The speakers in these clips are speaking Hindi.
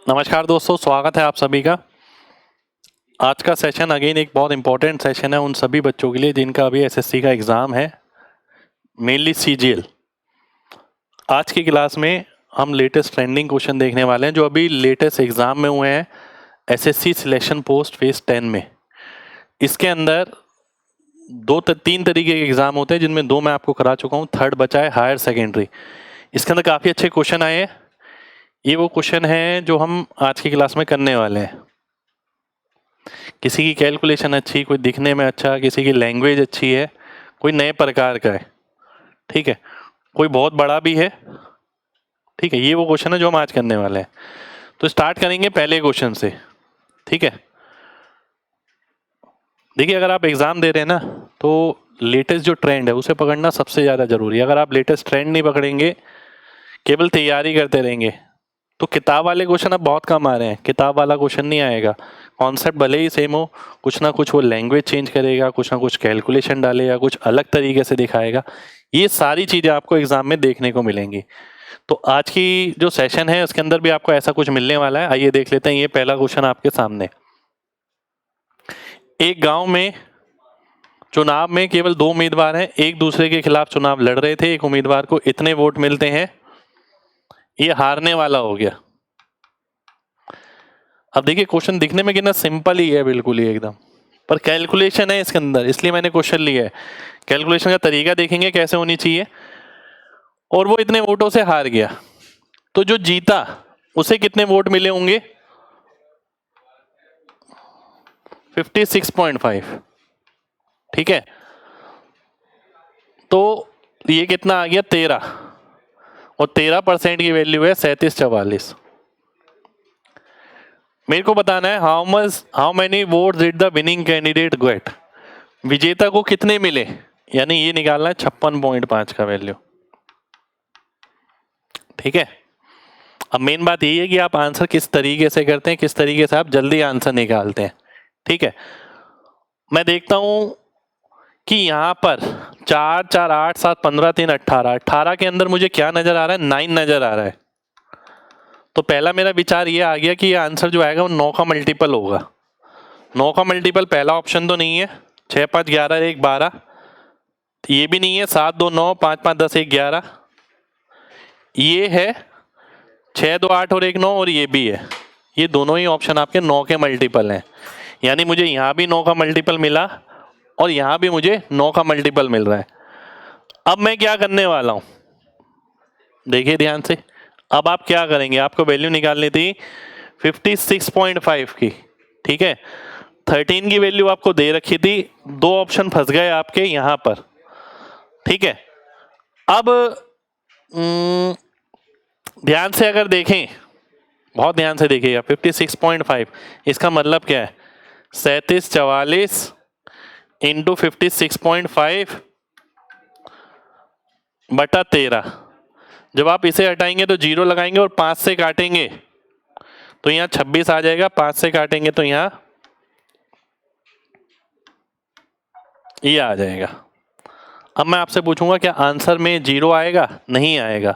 नमस्कार दोस्तों, स्वागत है आप सभी का। आज का सेशन अगेन एक बहुत इंपॉर्टेंट सेशन है उन सभी बच्चों के लिए जिनका अभी एसएससी का एग्ज़ाम है, मेनली सीजीएल। आज की क्लास में हम लेटेस्ट ट्रेंडिंग क्वेश्चन देखने वाले हैं जो अभी लेटेस्ट एग्ज़ाम में हुए हैं एसएससी सिलेक्शन पोस्ट फेज 10 में। इसके अंदर तीन तरीके के एग्ज़ाम होते हैं जिनमें दो मैं आपको करा चुका हूँ, थर्ड बचा है हायर सेकेंडरी। इसके अंदर काफ़ी अच्छे क्वेश्चन आए हैं। ये वो क्वेश्चन हैं जो हम आज की क्लास में करने वाले हैं। किसी की कैलकुलेशन अच्छी, कोई दिखने में अच्छा, किसी की लैंग्वेज अच्छी है, कोई नए प्रकार का है, ठीक है, कोई बहुत बड़ा भी है, ठीक है। ये वो क्वेश्चन है जो हम आज करने वाले हैं। तो स्टार्ट करेंगे पहले क्वेश्चन से, ठीक है। देखिए, अगर आप एग्ज़ाम दे रहे हैं ना तो लेटेस्ट जो ट्रेंड है उसे पकड़ना सबसे ज़्यादा ज़रूरी है। अगर आप लेटेस्ट ट्रेंड नहीं पकड़ेंगे, केवल तैयारी करते रहेंगे, तो किताब वाले क्वेश्चन अब बहुत कम आ रहे हैं। किताब वाला क्वेश्चन नहीं आएगा, कॉन्सेप्ट भले ही सेम हो, कुछ ना कुछ वो लैंग्वेज चेंज करेगा, कुछ ना कुछ कैलकुलेशन डालेगा, कुछ अलग तरीके से दिखाएगा। ये सारी चीज़ें आपको एग्जाम में देखने को मिलेंगी। तो आज की जो सेशन है उसके अंदर भी आपको ऐसा कुछ मिलने वाला है। आइए देख लेते हैं। ये पहला क्वेश्चन आपके सामने। एक गांव में चुनाव में केवल दो उम्मीदवार हैं, एक दूसरे के खिलाफ चुनाव लड़ रहे थे। एक उम्मीदवार को इतने वोट मिलते हैं, ये हारने वाला हो गया। अब देखिए, क्वेश्चन दिखने में कितना सिंपल ही है, बिल्कुल ही एकदम, पर कैलकुलेशन है इसके अंदर, इसलिए मैंने क्वेश्चन लिया है। कैलकुलेशन का तरीका देखेंगे कैसे होनी चाहिए। और वो इतने वोटों से हार गया, तो जो जीता उसे कितने वोट मिले होंगे? 56.5, ठीक है। तो ये कितना आ गया? 13, और 13% की वैल्यू है 3744। मेरे को बताना है how many vote did the winning candidate get. विजेता को कितने मिले, यानी ये निकालना है 56.5 का वैल्यू, ठीक है। अब मेन बात यही है कि आप आंसर किस तरीके से करते हैं, किस तरीके से आप जल्दी आंसर निकालते हैं, ठीक है। मैं देखता हूं कि यहां पर 4 4 8 7 15 3 18, 18 के अंदर मुझे क्या नजर आ रहा है? 9 नजर आ रहा है। तो पहला मेरा विचार ये आ गया कि ये आंसर जो आएगा वो 9 का मल्टीपल होगा। 9 का मल्टीपल पहला ऑप्शन तो नहीं है। 6 5 11 1 12, ये भी नहीं है। 7 2 9 5 5 10 1 11, ये है। 6 2 8 और 1 9, और ये भी है। ये दोनों ही ऑप्शन आपके 9 के मल्टीपल हैं, यानी मुझे यहाँ भी 9 का मल्टीपल मिला और यहाँ भी मुझे 9 का मल्टीपल मिल रहा है। अब मैं क्या करने वाला हूँ, देखिए ध्यान से। अब आप क्या करेंगे, आपको वैल्यू निकालनी थी 56.5 की, ठीक है। 13 की वैल्यू आपको दे रखी थी, दो ऑप्शन फंस गए आपके यहाँ पर, ठीक है। अब ध्यान से अगर देखें, बहुत ध्यान से देखिएगा, 56.5 इसका मतलब क्या है? 3744 इंटू 56.5 बटा 13। जब आप इसे हटाएंगे तो 0 लगाएंगे और 5 से काटेंगे तो यहाँ 26 आ जाएगा। 5 से काटेंगे तो यहाँ ये आ जाएगा। अब मैं आपसे पूछूंगा क्या आंसर में 0 आएगा? नहीं आएगा,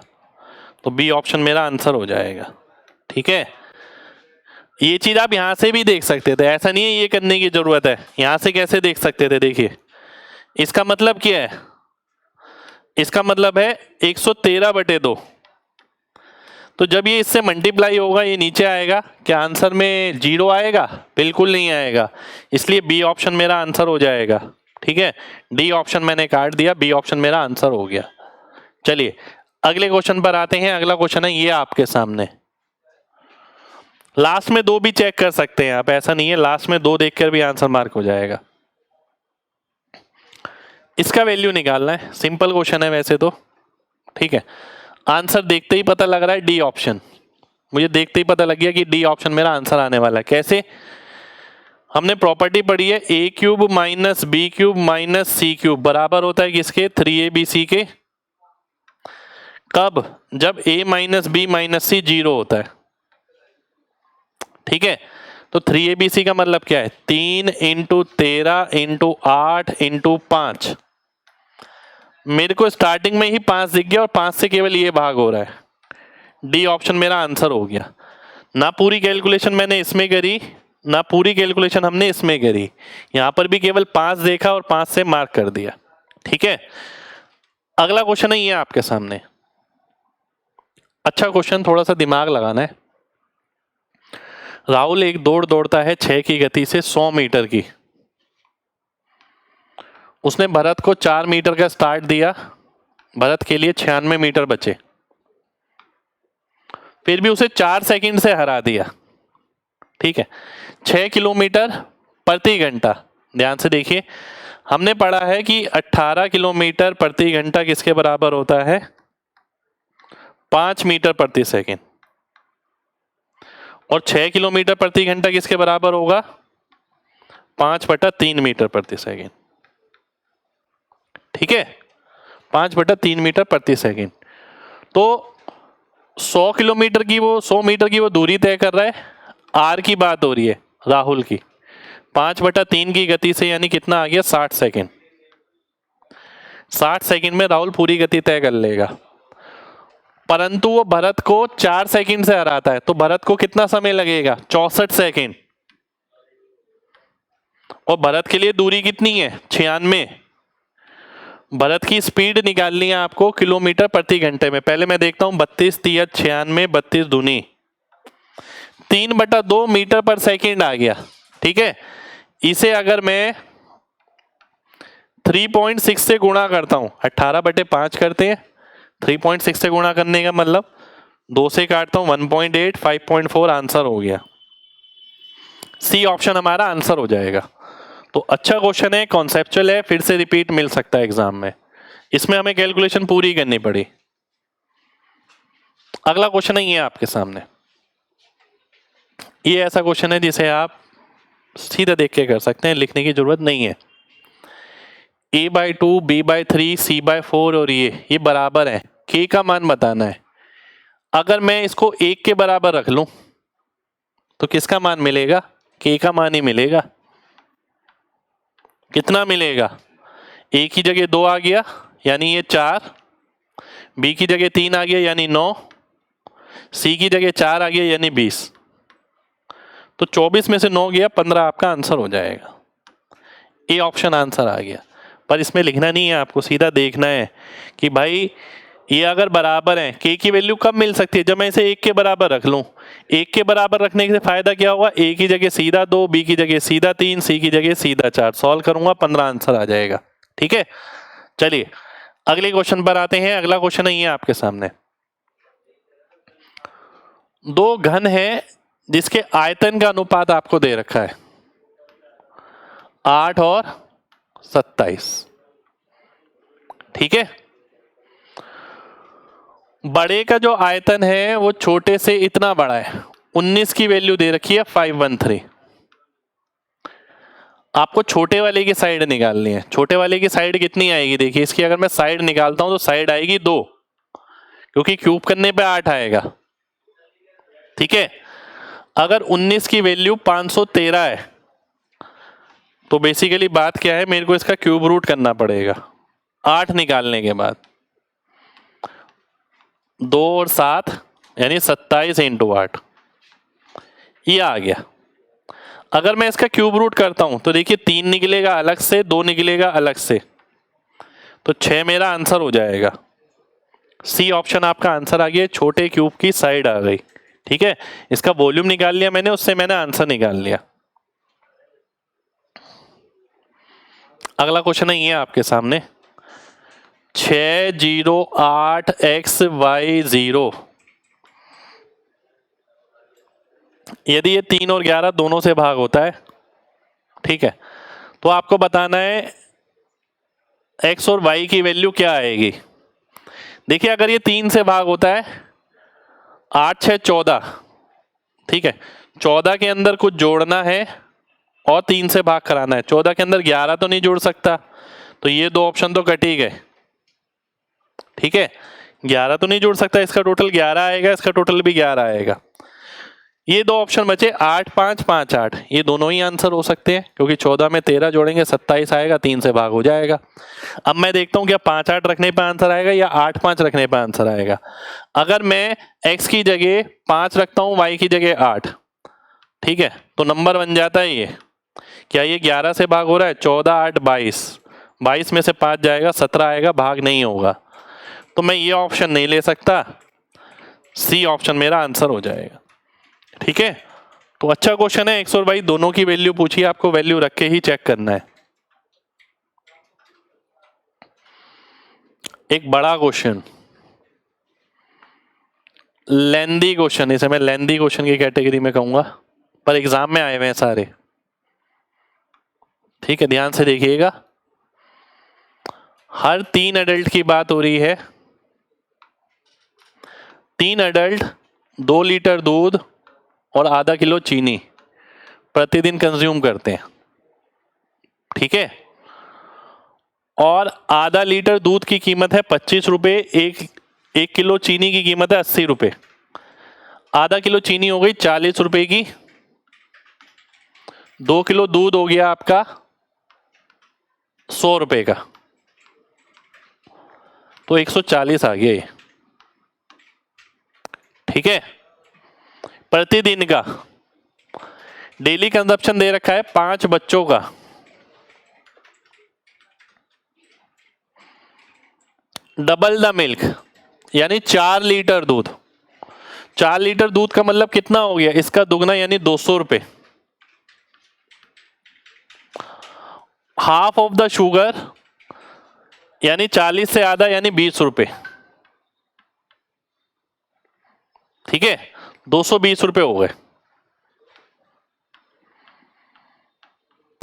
तो बी ऑप्शन मेरा आंसर हो जाएगा, ठीक है। ये चीज आप यहां से भी देख सकते थे, ऐसा नहीं है ये करने की जरूरत है। यहां से कैसे देख सकते थे? देखिए, इसका मतलब क्या है? इसका मतलब है 113/2। तो जब ये इससे मल्टीप्लाई होगा ये नीचे आएगा, क्या आंसर में 0 आएगा? बिल्कुल नहीं आएगा, इसलिए बी ऑप्शन मेरा आंसर हो जाएगा, ठीक है। डी ऑप्शन मैंने काट दिया, बी ऑप्शन मेरा आंसर हो गया। चलिए अगले क्वेश्चन पर आते हैं। अगला क्वेश्चन है ये आपके सामने। लास्ट में 2 भी चेक कर सकते हैं आप, ऐसा नहीं है, लास्ट में 2 देखकर भी आंसर मार्क हो जाएगा। इसका वैल्यू निकालना है, सिंपल क्वेश्चन है वैसे तो, ठीक है। आंसर देखते ही पता लग रहा है डी ऑप्शन। मुझे देखते ही पता लग गया कि डी ऑप्शन मेरा आंसर आने वाला है। कैसे? हमने प्रॉपर्टी पढ़ी है, a cube minus b cube minus c cube बराबर होता है किसके? 3abc के। कब? जब a minus b minus c 0 होता है, ठीक है। तो 3abc का मतलब क्या है? 3 इंटू 13 इंटू 8 इंटू 5। मेरे को स्टार्टिंग में ही 5 दिख गया और 5 से केवल ये भाग हो रहा है। डी ऑप्शन मेरा आंसर हो गया। ना पूरी कैलकुलेशन मैंने इसमें करी, ना पूरी कैलकुलेशन हमने इसमें करी, यहां पर भी केवल 5 देखा और 5 से मार्क कर दिया। ठीक है, अगला क्वेश्चन है ये आपके सामने। अच्छा क्वेश्चन, थोड़ा सा दिमाग लगाना है। राहुल एक दौड़ दौड़ता है 6 की गति से 100 मीटर की। उसने भरत को 4 मीटर का स्टार्ट दिया, भरत के लिए 96 मीटर बचे, फिर भी उसे 4 सेकंड से हरा दिया। ठीक है, 6 किलोमीटर प्रति घंटा। ध्यान से देखिए, हमने पढ़ा है कि 18 किलोमीटर प्रति घंटा किसके बराबर होता है? 5 मीटर प्रति सेकंड। और 6 किलोमीटर प्रति घंटा किसके बराबर होगा? 5/3 मीटर प्रति सेकंड। ठीक है, 5/3 मीटर प्रति सेकंड। तो 100 किलोमीटर की वो 100 मीटर की वो दूरी तय कर रहा है। आर की बात हो रही है राहुल की, 5/3 की गति से, यानी कितना आ गया? 60 सेकंड। 60 सेकंड में राहुल पूरी गति तय कर लेगा, परंतु वो भरत को 4 सेकंड से हराता है, तो भरत को कितना समय लगेगा? 64 सेकंड। और भरत के लिए दूरी कितनी है? 96। भरत की स्पीड निकालनी है आपको किलोमीटर प्रति घंटे में। पहले मैं देखता हूं, 32 3 96, 32 दूनी 3/2 मीटर पर सेकंड आ गया। ठीक है, इसे अगर मैं 3.6 से गुणा करता हूं, 18/5 करते हैं, 3.6 से गुणा करने का मतलब 2 से काटता हूं, 1.8, 5.4 आंसर हो गया। सी ऑप्शन हमारा आंसर हो जाएगा। तो अच्छा क्वेश्चन है, कॉन्सेप्चुअल है, फिर से रिपीट मिल सकता है एग्जाम में। इसमें हमें कैलकुलेशन पूरी करनी पड़ी। अगला क्वेश्चन है ये आपके सामने। ये ऐसा क्वेश्चन है जिसे आप सीधा देख के कर सकते हैं, लिखने की जरूरत नहीं है। a/2, b/3, c/4 और ये बराबर है। k का मान बताना है। अगर मैं इसको 1 के बराबर रख लूं तो किसका मान मिलेगा? k का मान ही मिलेगा। कितना मिलेगा? a की जगह 2 आ गया यानी ये 4, b की जगह 3 आ गया यानी 9, c की जगह 4 आ गया यानी 20। तो 24 में से 9 गया, 15 आपका आंसर हो जाएगा। ए ऑप्शन आंसर आ गया। पर इसमें लिखना नहीं है आपको, सीधा देखना है कि भाई ये अगर बराबर है, k की वैल्यू कब मिल सकती है? जब मैं इसे 1 के बराबर रख लूं। 1 के बराबर रखने से फायदा क्या होगा? a की जगह सीधा 2, b की जगह सीधा 3, c की जगह सीधा 4। सॉल्व करूंगा, 15 आंसर आ जाएगा। ठीक है, चलिए अगले क्वेश्चन पर आते हैं। अगला क्वेश्चन है ये आपके सामने। 2 घन है जिसके आयतन का अनुपात आपको दे रखा है 8 और 27। ठीक है, बड़े का जो आयतन है वो छोटे से इतना बड़ा है। 19 की वैल्यू दे रखी है 513। आपको छोटे वाले की साइड निकालनी है। छोटे वाले की साइड कितनी आएगी? देखिए, इसकी अगर मैं साइड निकालता हूं तो साइड आएगी 2, क्योंकि क्यूब करने पे 8 आएगा। ठीक है, अगर 19 की वैल्यू 513 है तो बेसिकली बात क्या है, मेरे को इसका क्यूब रूट करना पड़ेगा 8 निकालने के बाद। 2 और 7 यानी 27 × 8 ये आ गया। अगर मैं इसका क्यूब रूट करता हूं तो देखिए 3 निकलेगा अलग से, 2 निकलेगा अलग से, तो 6 मेरा आंसर हो जाएगा। सी ऑप्शन आपका आंसर आ गया। छोटे क्यूब की साइड आ गई। ठीक है, इसका वॉल्यूम निकाल लिया मैंने, उससे मैंने आंसर निकाल लिया। अगला क्वेश्चन है ये आपके सामने। 608xy0, यदि ये 3 और 11 दोनों से भाग होता है, ठीक है, तो आपको बताना है x और y की वैल्यू क्या आएगी। देखिए, अगर ये 3 से भाग होता है, 8 6 14, ठीक है, 14 के अंदर कुछ जोड़ना है और 3 से भाग कराना है। 14 के अंदर 11 तो नहीं जोड़ सकता, तो ये 2 ऑप्शन तो कट ही गए। ठीक है, 11 तो नहीं जोड़ सकता, इसका टोटल 11 आएगा, इसका टोटल भी 11 आएगा। ये दो ऑप्शन बचे 8 5 5 8, ये दोनों ही आंसर हो सकते हैं क्योंकि 14 में 13 जोड़ेंगे 27 आएगा, 3 से भाग हो जाएगा। अब मैं देखता हूं क्या 5 8 रखने पे आंसर आएगा या 8 5 रखने पे आंसर आएगा। अगर मैं x की जगह 5 रखता हूं, y की जगह 8, ठीक है, तो नंबर बन जाता है ये। क्या ये 11 से भाग हो रहा है? 14 8 22, 22 में से 5 जाएगा 17 आएगा, भाग नहीं होगा। तो मैं ये ऑप्शन नहीं ले सकता, सी ऑप्शन मेरा आंसर हो जाएगा। ठीक है, तो अच्छा क्वेश्चन है। x और y दोनों की वैल्यू पूछी, आपको वैल्यू रख के ही चेक करना है। एक बड़ा क्वेश्चन, लेंदी क्वेश्चन, इसे मैं लेंदी क्वेश्चन की कैटेगरी में कहूंगा, पर एग्जाम में आए हुए हैं सारे। ठीक है, ध्यान से देखिएगा। हर 3 एडल्ट की बात हो रही है। 3 एडल्ट 2 लीटर दूध और आधा किलो चीनी प्रतिदिन कंज्यूम करते हैं। ठीक है, और आधा लीटर दूध की कीमत है 25 रुपए, एक किलो चीनी की कीमत है 80 रुपए। आधा किलो चीनी हो गई 40 रुपए की, 2 किलो दूध हो गया आपका 100 रुपए का, तो 140 आ गया ये। ठीक है, प्रतिदिन का डेली कंजप्शन दे रखा है 5 बच्चों का, डबल द मिल्क यानी 4 लीटर दूध। 4 लीटर दूध का मतलब कितना हो गया? इसका दुगना यानी 200 रुपए। हाफ ऑफ द शुगर यानी 40 से आधा यानी 20 रुपए। ठीक है, 220 रुपए हो गए।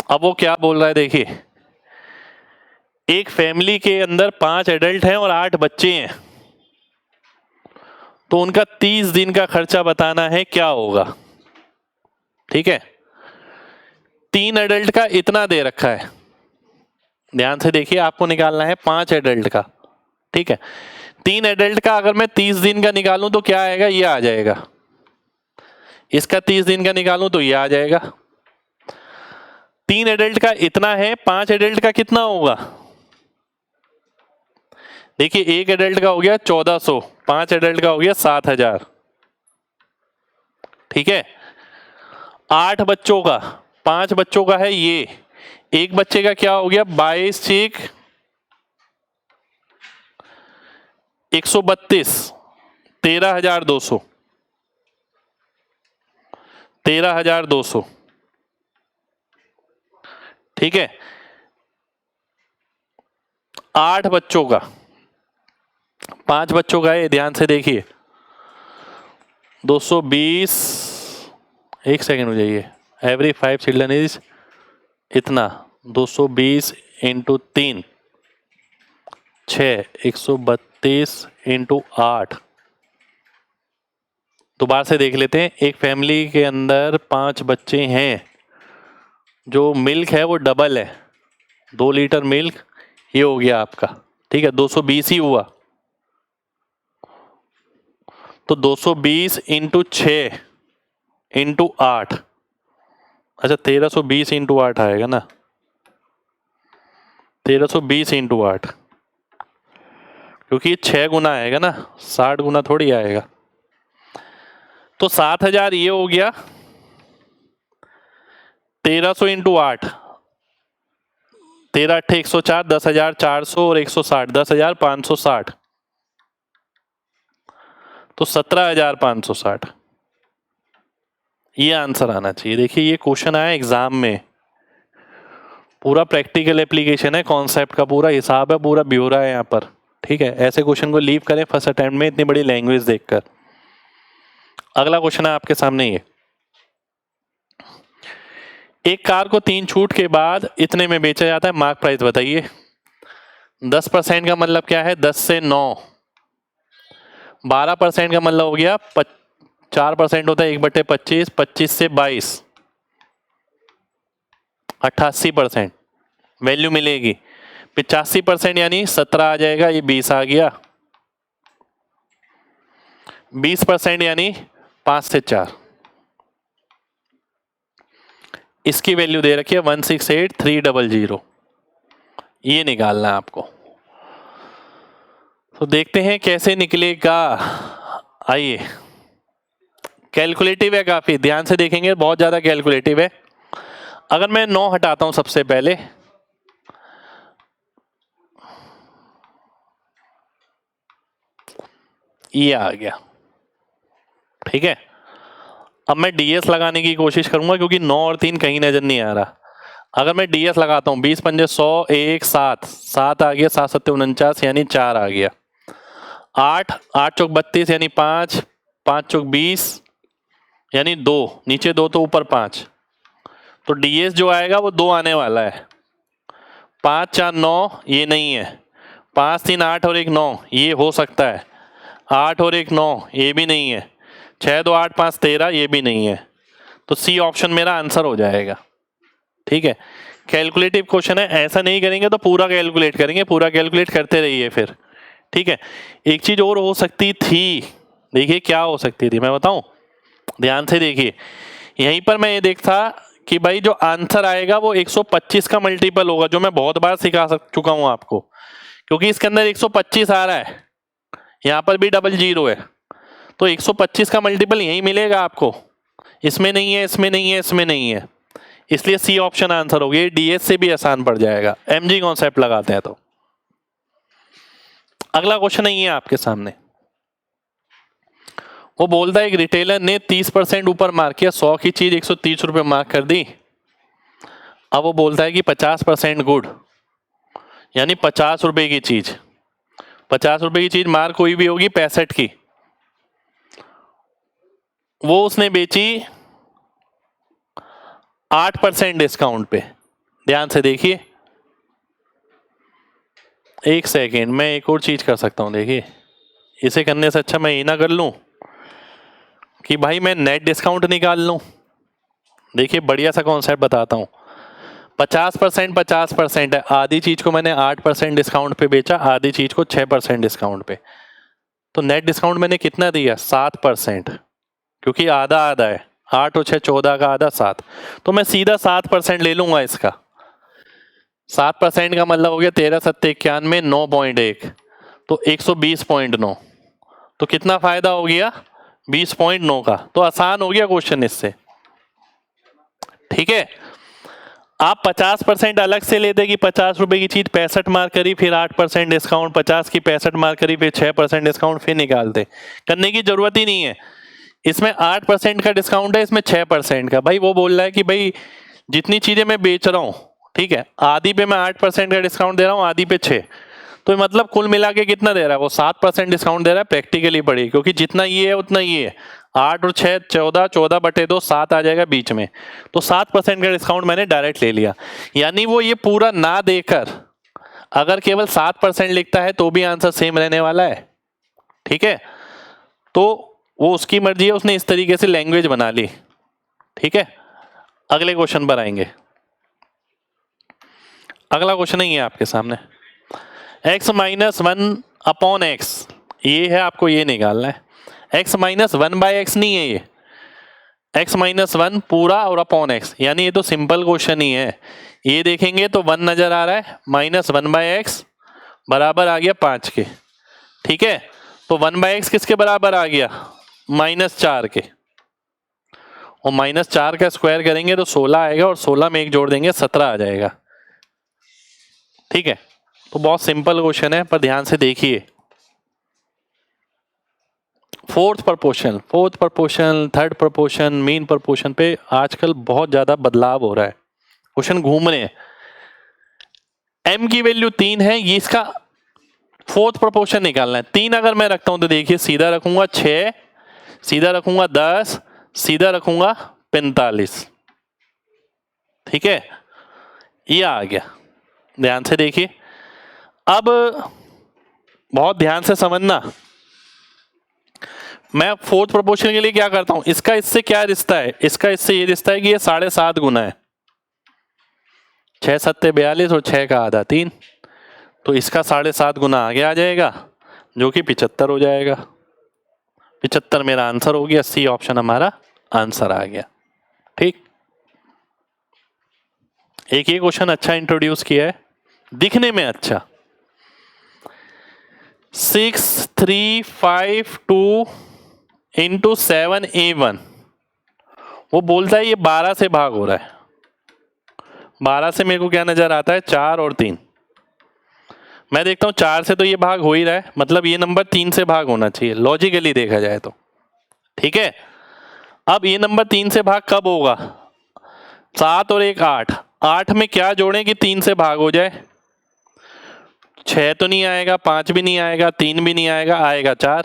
अब वो क्या बोल रहा है देखिए, एक फैमिली के अंदर 5 एडल्ट हैं और 8 बच्चे हैं, तो उनका 30 दिन का खर्चा बताना है, क्या होगा? ठीक है, 3 एडल्ट का इतना दे रखा है, ध्यान से देखिए, आपको निकालना है 5 एडल्ट का। ठीक है, 3 एडल्ट का अगर मैं 30 दिन का निकालूं तो क्या आएगा? ये आ जाएगा। इसका 30 दिन का निकालूं तो ये आ जाएगा। 3 एडल्ट का इतना है, 5 एडल्ट का कितना होगा? देखिए, एक एडल्ट का हो गया 1400, 5 एडल्ट का हो गया 7000। ठीक है, 8 बच्चों का, 5 बच्चों का है ये, एक बच्चे का क्या हो गया? 22 6 132, 13,200, 13,200। ठीक है, 8 बच्चों का, 5 बच्चों का है, ध्यान से देखिए, 220, एक सेकेंड हो जाइए, एवरी 5 चिल्ड्रन इज इतना, 220 इंटू 3 6, 132 इंटू 8। दोबारा से देख लेते हैं। एक फैमिली के अंदर 5 बच्चे हैं, जो मिल्क है वो डबल है, 2 लीटर मिल्क, ये हो गया आपका। ठीक है, 220 ही हुआ, तो 220 इंटू 6 इंटू 8, अच्छा 1320 इंटू 8 आएगा ना, 1320 इंटू 8, क्योंकि ये 6 गुना आएगा ना, 60 गुना थोड़ी आएगा। तो 7000 ये हो गया, 1300 इंटू 8, 13 8 104, 10,400 और 160, 10,560, तो 17,560 ये आंसर आना चाहिए। देखिए, ये क्वेश्चन आया एग्जाम में, पूरा प्रैक्टिकल एप्लीकेशन है, कॉन्सेप्ट का पूरा हिसाब है, पूरा ब्यौरा है यहाँ पर। ठीक है, ऐसे क्वेश्चन को लीव करें फर्स्ट अटेम्प्ट में इतनी बड़ी लैंग्वेज देखकर। अगला क्वेश्चन है आपके सामने ये, एक कार को 3 छूट के बाद इतने में बेचा जाता है, मार्क प्राइस बताइए। 10% का मतलब क्या है? 10 से 9। 12% का मतलब हो गया 4% होता है 1/25, 25 से 22, 88% वैल्यू मिलेगी। 85% यानी 17 आ जाएगा, ये 20 आ गया। 20% यानी 5 से 4, इसकी वैल्यू दे रखी है 168,300, ये निकालना है आपको। तो देखते हैं कैसे निकलेगा। आइए, कैलकुलेटिव है, काफी ध्यान से देखेंगे, बहुत ज्यादा कैलकुलेटिव है। अगर मैं 9 हटाता हूं सबसे पहले, ये आ गया, ठीक है। अब मैं डीएस लगाने की कोशिश करूंगा क्योंकि 9 और 3 कहीं नजर नहीं आ रहा। अगर मैं डीएस लगाता हूं 20 पंजे 100, 1 7 7 आ गया, 7 7 49 यानी 4 आ गया। 8 8 चौक 32 यानी 5 5 चौक 20 यानी 2, नीचे 2 तो ऊपर 5, तो डीएस जो आएगा वो 2 आने वाला है। 5 4 9 ये नहीं है, 5 3 8 और 1 9 ये हो सकता है, 8 और 1 9 ये भी नहीं है, 6 2 8 5 13 ये भी नहीं है। तो सी ऑप्शन मेरा आंसर हो जाएगा, ठीक है। कैलकुलेटिव क्वेश्चन है, ऐसा नहीं करेंगे तो पूरा कैलकुलेट करेंगे, पूरा कैलकुलेट करते रहिए फिर, ठीक है। एक चीज और हो सकती थी, देखिए क्या हो सकती थी मैं बताऊं, ध्यान से देखिए। यहीं पर मैं ये देखता कि भाई जो आंसर आएगा वो 125 का मल्टीपल होगा, जो मैं बहुत बार सिखा चुका हूं आपको, क्योंकि इसके अंदर 125 आ रहा है, यहाँ पर भी डबल जीरो है, तो 125 का मल्टीपल यही मिलेगा आपको, इसमें नहीं है, इसमें नहीं है, इसमें नहीं है, इसलिए सी ऑप्शन आंसर हो गया। डीएस से भी आसान पड़ जाएगा, एमजी कॉन्सेप्ट लगाते हैं तो। अगला क्वेश्चन नहीं है आपके सामने, वो बोलता है एक रिटेलर ने 30% ऊपर मार्क किया, 100 की चीज 130 रुपये मार्क कर दी। अब वो बोलता है कि 50% गुड, यानी 50 रुपए की चीज, 50 रुपए की चीज मार्क कोई भी होगी 65 की, वो उसने बेची 8% डिस्काउंट पे। ध्यान से देखिए, एक सेकेंड, मैं एक और चीज कर सकता हूं, देखिए इसे करने से अच्छा मैं ये ना कर लूं कि भाई मैं नेट डिस्काउंट निकाल लूं। देखिए बढ़िया सा कॉन्सेप्ट बताता हूं, 50% है, आधी चीज को मैंने 8% डिस्काउंट पे बेचा, आधी चीज को 6% डिस्काउंट पे, तो नेट डिस्काउंट मैंने कितना दिया 7%, क्योंकि आधा आधा है, 8 और 6 14 का आधा 7, तो मैं सीधा 7% ले लूंगा इसका। 7% का मतलब हो गया 13 7 91 9.1, तो 120.9, तो कितना फायदा हो गया 20.9 का। तो आसान हो गया क्वेश्चन इससे, ठीक है। आप 50% अलग से लेते कि 50 रुपए की चीज 65 मार्क करी, फिर 8% डिस्काउंट, 50 की 65 मार्क करी, फिर 6% डिस्काउंट, फिर निकालते, करने की जरूरत ही नहीं है। इसमें 8% का डिस्काउंट है, इसमें 6% का। भाई वो बोल रहा है कि भाई जितनी चीजें मैं बेच रहा हूं, ठीक है, आधी पे मैं 8% का डिस्काउंट दे रहा हूं, आधी पे 6, तो मतलब कुल मिला के कितना दे रहा है वो 7% डिस्काउंट दे रहा है। प्रैक्टिकली पड़ी, क्योंकि जितना ये है उतना ये है, 8 और 6 14, 14/2 7 आ जाएगा बीच में, तो 7% का डिस्काउंट मैंने डायरेक्ट ले लिया। यानी वो ये पूरा ना देकर अगर केवल 7% लिखता है तो भी आंसर सेम रहने वाला है, ठीक है। तो वो उसकी मर्जी है, उसने इस तरीके से लैंग्वेज बना ली, ठीक है। अगले क्वेश्चन पर आएंगे। अगला क्वेश्चन नहीं है आपके सामने, x - 1/x, ये है, आपको ये निकालना है। x - 1/x नहीं है, ये x - 1 पूरा और अपॉन x, यानी ये तो सिंपल क्वेश्चन ही है। ये देखेंगे तो 1 नजर आ रहा है, -1/x बराबर आ गया 5 के, ठीक है। तो 1/x किसके बराबर आ गया -4 के, और -4 का स्क्वायर करेंगे तो 16 आएगा, और 16 में एक जोड़ देंगे 17 आ जाएगा, ठीक है। तो बहुत सिंपल क्वेश्चन है, पर ध्यान से देखिए। Fourth proportion, third proportion, mean proportion पे आजकल बहुत ज्यादा बदलाव हो रहा है, क्वेश्चन घूम रहे हैं। m की वैल्यू 3 है, ये इसका फोर्थ प्रपोर्शन निकालना है। 3 अगर मैं रखता हूं तो देखिए सीधा रखूंगा 6, सीधा रखूंगा 10, सीधा रखूंगा 45, ठीक है, ये आ गया। ध्यान से देखिए, अब बहुत ध्यान से समझना, मैं फोर्थ प्रोपोर्शन के लिए क्या करता हूं, इसका इससे क्या रिश्ता है, इसका इससे ये रिश्ता है कि ये 7.5 गुना है, 6 7 42 और 6 का आधा 3, तो इसका 7.5 गुना आगे आ जाएगा, जो कि 75 हो जाएगा। 75 मेरा आंसर हो गया, सी ऑप्शन हमारा आंसर आ गया, ठीक। एक ये क्वेश्चन अच्छा इंट्रोड्यूस किया है, दिखने में अच्छा। 6352 इंटू 7A1, वो बोलता है ये 12 से भाग हो रहा है। 12 से मेरे को क्या नजर आता है, 4 और 3। मैं देखता हूं 4 से तो ये भाग हो ही रहा है, मतलब ये नंबर 3 से भाग होना चाहिए लॉजिकली देखा जाए तो। ठीक है, अब ये नंबर 3 से भाग कब होगा, 7 और 1 8। 8 में क्या जोड़ें कि 3 से भाग हो जाए, 6 तो नहीं आएगा, 5 भी नहीं आएगा, 3 भी नहीं आएगा, आएगा 4।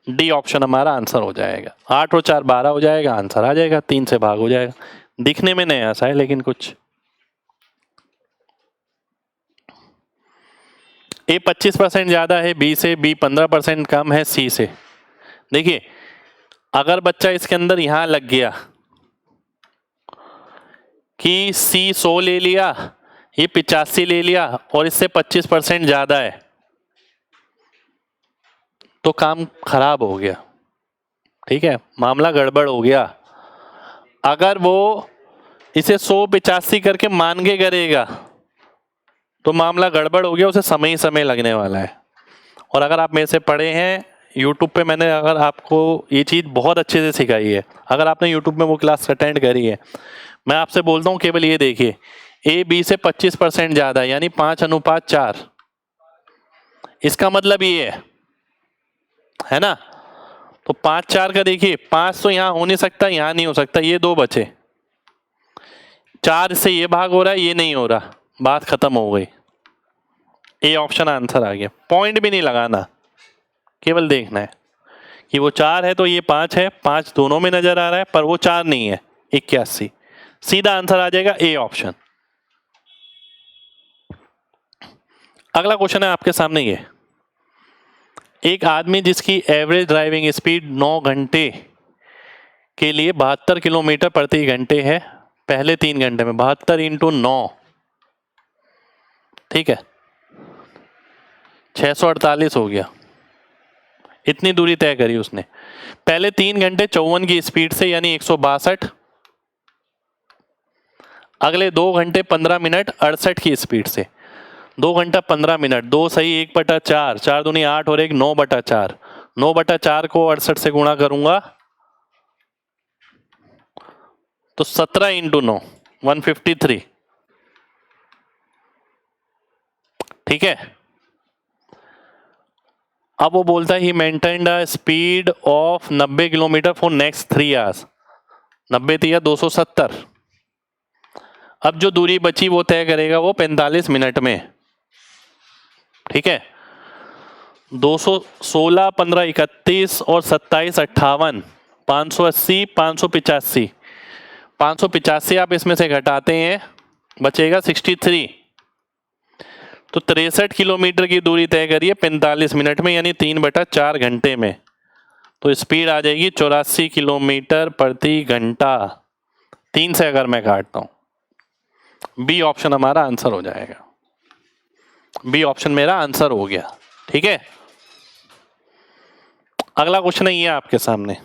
डी ऑप्शन हमारा आंसर हो जाएगा। 8 और 4 12 हो जाएगा, आंसर आ जाएगा, 3 से भाग हो जाएगा। दिखने में नया सा है लेकिन कुछ। ए 25% ज्यादा है बी से, बी 15% कम है सी से। देखिए अगर बच्चा इसके अंदर यहां लग गया कि सी 100 ले लिया, ये 85 ले लिया और इससे 25% ज्यादा है, तो काम खराब हो गया। ठीक है, मामला गड़बड़ हो गया। अगर वो इसे 100 85 करके मान के करेगा तो मामला गड़बड़ हो गया, उसे समय ही समय लगने वाला है। और अगर आप मेरे से पढ़े हैं यूट्यूब पे, मैंने अगर आपको ये चीज़ बहुत अच्छे से सिखाई है, अगर आपने यूट्यूब में वो क्लास अटेंड करी है, मैं आपसे बोलता हूँ केवल ये देखिए, ए बी से 25% ज़्यादा यानी 5:4। इसका मतलब ये है ना। तो 5 4 का देखिए, 5 तो यहाँ हो नहीं सकता, यहाँ नहीं हो सकता, ये 2 बचे। 4 से ये भाग हो रहा है, ये नहीं हो रहा, बात खत्म हो गई। ए ऑप्शन आंसर आ गया। पॉइंट भी नहीं लगाना, केवल देखना है कि वो 4 है तो ये 5 है, 5 दोनों में नजर आ रहा है, पर वो 4 नहीं है, 81। सीधा आंसर आ जाएगा ए ऑप्शन। अगला क्वेश्चन है आपके सामने ये, एक आदमी जिसकी एवरेज ड्राइविंग स्पीड 9 घंटे के लिए 72 किलोमीटर प्रति घंटे है, पहले 3 घंटे में 72 इंटू 9, ठीक है, 648 हो गया। इतनी दूरी तय करी उसने पहले 3 घंटे 54 की स्पीड से यानी 162, अगले 2 घंटे 15 मिनट 68 की स्पीड से। 2 घंटा 15 मिनट, 2 सही 1/4, 4 दूनी 8 और 1 9/4। 9/4 को 68 से गुणा करूंगा तो 17 इंटू 9 153। ठीक है, अब वो बोलता है he maintained a speed of 90 kilometre for next 3 hours. 90 दिया 270। अब जो दूरी बची वो तय करेगा वो 45 मिनट में। ठीक है, 216 15 31 और 27 58, 580 585। 585 आप इसमें से घटाते हैं, बचेगा 63। तो 63 किलोमीटर की दूरी तय करिए 45 मिनट में यानी 3/4 घंटे में। तो स्पीड आ जाएगी 84 किलोमीटर प्रति घंटा। 3 से अगर मैं काटता हूं, बी ऑप्शन हमारा आंसर हो जाएगा। बी ऑप्शन मेरा आंसर हो गया। ठीक है, अगला क्वेश्चन है ये आपके सामने,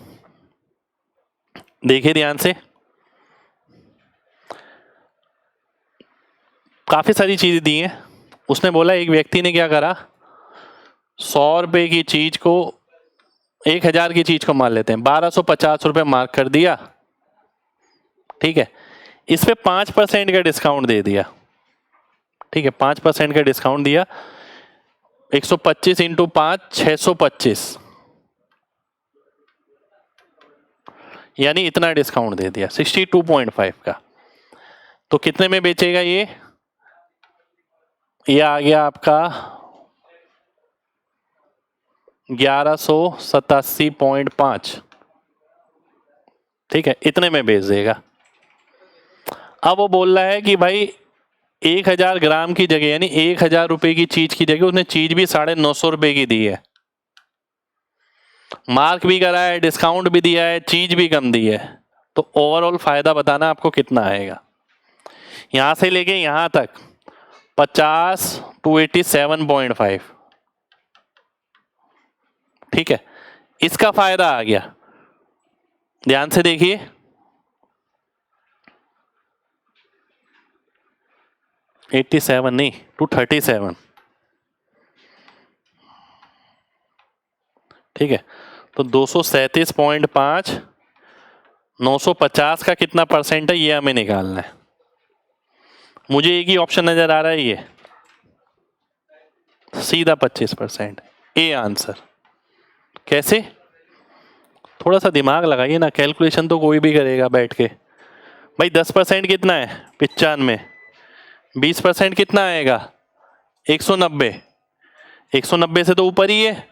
देखिए ध्यान से। काफी सारी चीजें दी हैं। उसने बोला एक व्यक्ति ने क्या करा, 100 रुपए की चीज को, 1000 की चीज को मान लेते हैं, 1250 रुपए मार्क कर दिया। ठीक है, इस पे 5% का डिस्काउंट दे दिया। ठीक है, 5% का डिस्काउंट दिया, 125 इंटू 5 625, यानी इतना डिस्काउंट दे दिया 62.5 का। तो कितने में बेचेगा ये आ गया आपका 1187.5। ठीक है, इतने में बेच देगा। अब वो बोल रहा है कि भाई 1000 ग्राम की जगह यानी 1000 रुपए की चीज की जगह उसने चीज भी 950 रुपए की दी है, मार्क भी करा है, डिस्काउंट भी दिया है, चीज भी कम दी है। तो ओवरऑल फायदा बताना आपको कितना आएगा। यहां से लेके यहां तक 50 to 87.5। ठीक है, इसका फायदा आ गया। ध्यान से देखिए, 87 नहीं, 237, ठीक है। तो 237.5, 950 का कितना परसेंट है ये हमें निकालना है। मुझे एक ही ऑप्शन नजर आ रहा है, ये सीधा 25%, ए आंसर। कैसे? थोड़ा सा दिमाग लगाइए ना, कैलकुलेशन तो कोई भी करेगा बैठ के। भाई 10% कितना है? 95। 20% कितना आएगा? 190। 190 से तो ऊपर ही है,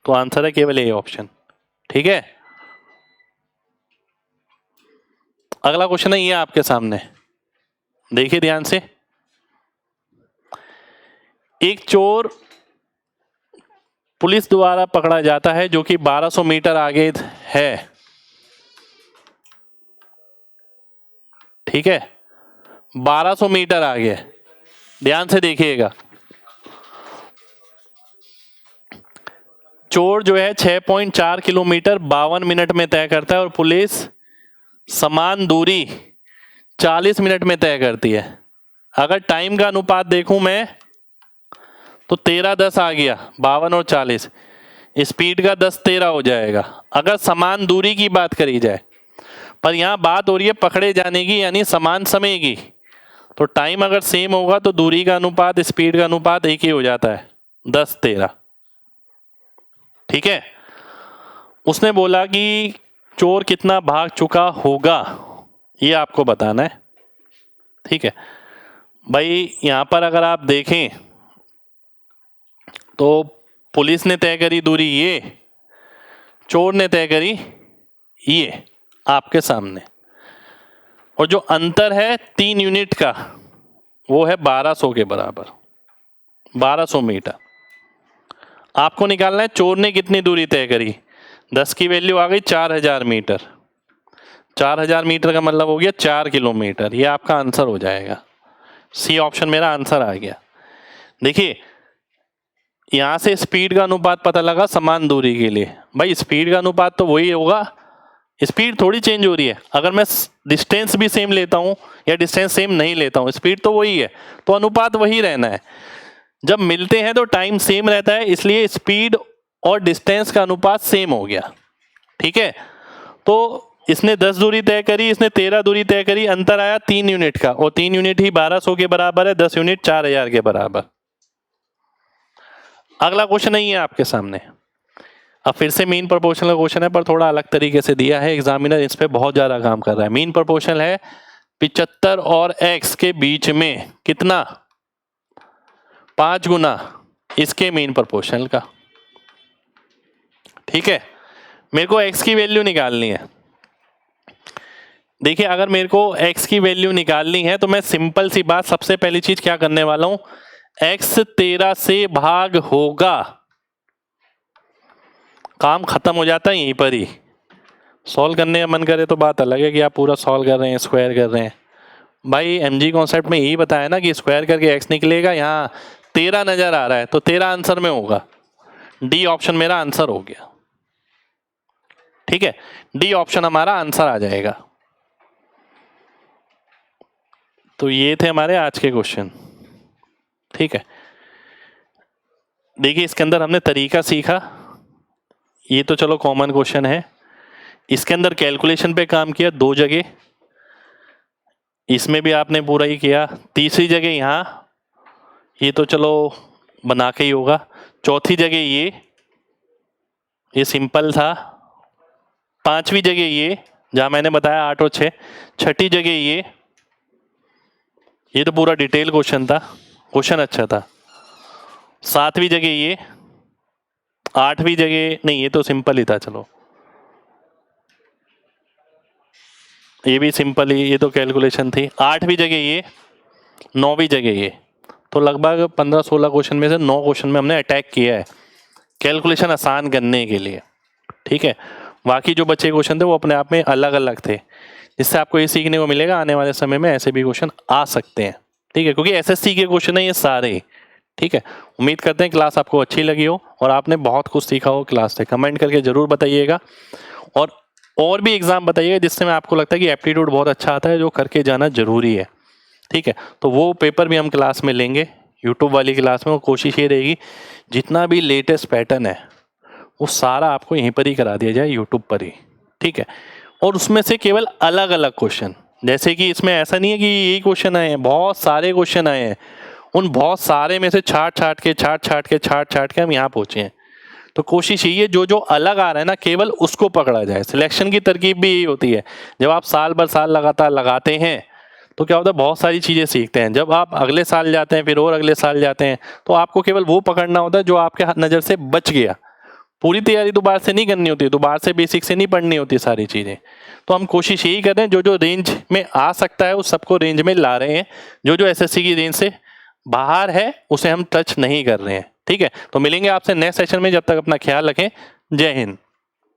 तो आंसर है केवल ए ऑप्शन, ठीक है। अगला क्वेश्चन है ये आपके सामने, देखिए ध्यान से। एक चोर पुलिस द्वारा पकड़ा जाता है जो कि 1200 मीटर आगे है, ठीक है। 1200 मीटर आगे, ध्यान से देखिएगा। चोर जो है 6.4 किलोमीटर 52 मिनट में तय करता है और पुलिस समान दूरी 40 मिनट में तय करती है। अगर टाइम का अनुपात देखूं मैं तो 13-10 आ गया, 52 और 40, स्पीड का 10-13 हो जाएगा अगर समान दूरी की बात करी जाए। पर यहां बात हो रही है पकड़े जाने की, यानी समान समय की। तो टाइम अगर सेम होगा तो दूरी का अनुपात स्पीड का अनुपात एक ही हो जाता है, 10-13, ठीक है। उसने बोला कि चोर कितना भाग चुका होगा, ये आपको बताना है, ठीक है। भाई यहां पर अगर आप देखें तो पुलिस ने तय करी दूरी ये, चोर ने तय करी ये आपके सामने, और जो अंतर है 3 यूनिट का वो है 1200 के बराबर, 1200 मीटर। आपको निकालना है चोर ने कितनी दूरी तय करी। 10 की वैल्यू आ गई 4000 मीटर। 4000 मीटर का मतलब हो गया 4 किलोमीटर। ये आपका आंसर हो जाएगा, सी ऑप्शन मेरा आंसर आ गया। देखिए यहां से स्पीड का अनुपात पता लगा समान दूरी के लिए। भाई स्पीड का अनुपात तो वही होगा, स्पीड थोड़ी चेंज हो रही है। अगर मैं डिस्टेंस भी सेम लेता हूं या डिस्टेंस सेम नहीं लेता हूं, स्पीड तो वही है, तो अनुपात वही रहना है। जब मिलते हैं तो टाइम सेम रहता है, इसलिए स्पीड और डिस्टेंस का अनुपात सेम हो गया, ठीक है। तो इसने 10 दूरी तय करी, इसने 13 दूरी तय करी, अंतर आया 3 यूनिट का, और 3 यूनिट ही 1200 के बराबर है, 10 यूनिट 4000 के बराबर। अगला क्वेश्चन नहीं है आपके सामने। अब फिर से मीन प्रोपोर्शनल क्वेश्चन है, पर थोड़ा अलग तरीके से दिया है। एग्जामिनर इस पे बहुत ज्यादा काम कर रहा है। मीन प्रोपोर्शनल है 75 और x के बीच में कितना, 5 गुना इसके मीन प्रोपोर्शनल का, ठीक है। मेरे को x की वैल्यू निकालनी है। देखिए अगर मेरे को x की वैल्यू निकालनी है तो मैं सिंपल सी बात, सबसे पहली चीज क्या करने वाला हूं, x 13 से भाग होगा, काम खत्म हो जाता है यहीं पर ही। सॉल्व करने का मन करे तो बात अलग है कि आप पूरा सॉल्व कर रहे हैं, स्क्वायर कर रहे हैं। भाई एमजी कॉन्सेप्ट में यही बताया ना कि स्क्वायर करके x निकलेगा। यहाँ 13 नजर आ रहा है तो 13 आंसर में होगा, डी ऑप्शन मेरा आंसर हो गया, ठीक है। डी ऑप्शन हमारा आंसर आ जाएगा। तो ये थे हमारे आज के क्वेश्चन, ठीक है। देखिए इसके अंदर हमने तरीका सीखा, ये तो चलो कॉमन क्वेश्चन है। इसके अंदर कैलकुलेशन पे काम किया 2 जगह, इसमें भी आपने पूरा ही किया। तीसरी जगह यहाँ, ये तो चलो बना के ही होगा। चौथी जगह ये सिंपल था। 5वीं जगह ये जहाँ मैंने बताया 8 और 6। छठी जगह ये तो पूरा डिटेल क्वेश्चन था, क्वेश्चन अच्छा था। 7वीं जगह ये, 8वीं जगह नहीं, ये तो सिंपल ही था, चलो ये भी सिंपल ही, ये तो कैलकुलेशन थी। 8वीं जगह ये, 9वीं जगह ये। तो लगभग 15-16 क्वेश्चन में से 9 क्वेश्चन में हमने अटैक किया है कैलकुलेशन आसान करने के लिए, ठीक है। बाकी जो बचे क्वेश्चन थे वो अपने आप में अलग अलग थे, जिससे आपको ये सीखने को मिलेगा आने वाले समय में ऐसे भी क्वेश्चन आ सकते हैं, ठीक है। क्योंकि एसएससी के क्वेश्चन है ये सारे, ठीक है। उम्मीद करते हैं क्लास आपको अच्छी लगी हो और आपने बहुत कुछ सीखा हो क्लास से। कमेंट करके जरूर बताइएगा, और भी एग्जाम बताइएगा जिससे में आपको लगता है कि एप्टीट्यूड बहुत अच्छा आता है, जो करके जाना जरूरी है। ठीक है, तो वो पेपर भी हम क्लास में लेंगे, यूट्यूब वाली क्लास में। कोशिश ये रहेगी जितना भी लेटेस्ट पैटर्न है वो सारा आपको यहीं पर ही करा दिया जाए, यूट्यूब पर ही, ठीक है। और उसमें से केवल अलग अलग क्वेश्चन, जैसे कि इसमें ऐसा नहीं है कि यही क्वेश्चन आए हैं, बहुत सारे क्वेश्चन आए हैं, उन बहुत सारे में से छाट छाट के हम यहाँ पहुँचे हैं। तो कोशिश यही है जो जो अलग आ रहा है ना, केवल उसको पकड़ा जाए। सिलेक्शन की तरकीब भी यही होती है, जब आप साल भर साल लगातार लगाते हैं तो क्या होता है, बहुत सारी चीज़ें सीखते हैं। जब आप अगले साल जाते हैं, फिर और अगले साल जाते हैं, तो आपको केवल वो पकड़ना होता है जो आपके नज़र से बच गया। पूरी तैयारी दोबारा से नहीं करनी होती, दोबारा से बेसिक से नहीं पढ़नी होती सारी चीज़ें। तो हम कोशिश यही कर रहे हैं जो जो रेंज में आ सकता है उस सबको रेंज में ला रहे हैं, जो जो एसएससी की रेंज से बाहर है उसे हम टच नहीं कर रहे हैं, ठीक है। तो मिलेंगे आपसे नेक्स्ट सेशन में, जब तक अपना ख्याल रखें। जय हिंद।